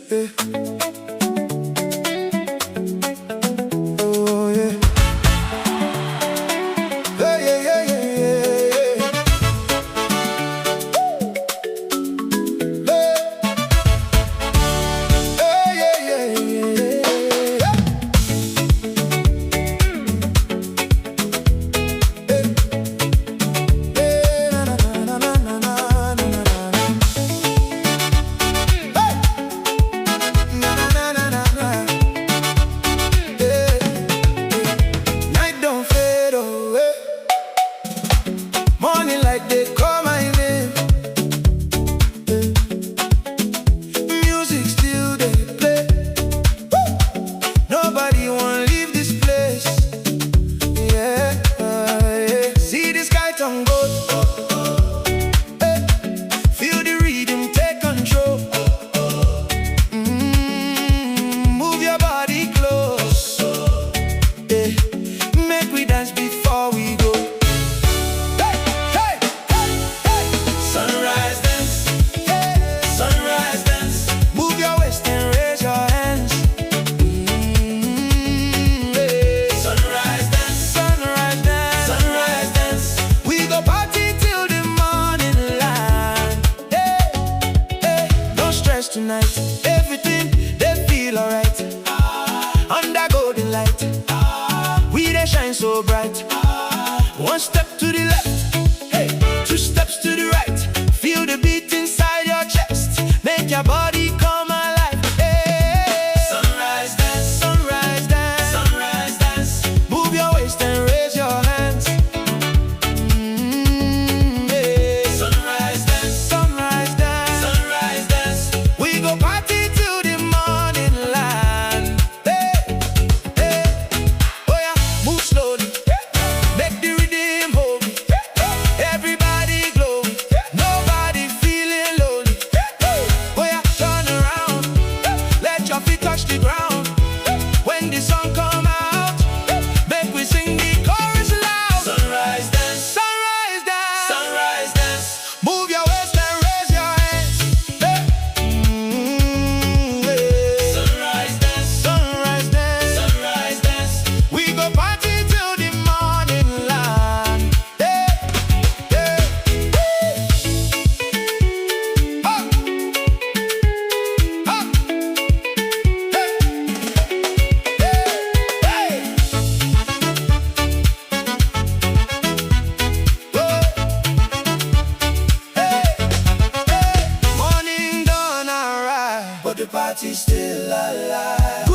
Yeah. Oh yeah. Hey, yeah, yeah, yeah, yeah, yeah. Hey, yeah, yeah, yeah, yeah. Hey, na, na, na, na, na, na, na, na, na. Hey! Na, na, na, na, na. Hey, hey. Night don't fade away. Morning like they call my name. Hey. Music still they play. Woo! Nobody wanna leave this place. Yeah, yeah. See the sky turn gold. Hey. Feel the rhythm take control. Move your body close. Hey. Make we dance before we go. Hey, hey, hey, hey. Sunrise dance. Hey. Sunrise dance. Move your waist and raise your hands. Hey. Sunrise dance. Sunrise dance. Sunrise dance. We go party till the morning light. Hey, hey. No stress tonight. Everything they feel alright. Under golden light. We they shine so bright. One step to the left, hey, two steps to the right. Feel the beat inside your chest. Make your body come alive. Hey. Sunrise dance, sunrise dance, sunrise dance. Move your waist and raise your hands. Hey. Sunrise dance, sunrise dance, sunrise dance. We go party till the morning light. Hey, hey. Oh yeah, move slowly. Make the rhythm hold me. Everybody glow. Nobody feeling lonely. Oh yeah, turn around. Let your feet touch the ground. When the sun come out, make we sing the chorus loud. Sunrise dance, sunrise dance, sunrise dance. Move your waist and raise your hands. Hey. Hey. Sunrise dance, sunrise dance, sunrise dance. We go party till the morning light. Hey, hey, woo. Up, up, hey, hey, hey. Whoa. Hey, hey. Morning dawn arrive, but the party's still alive.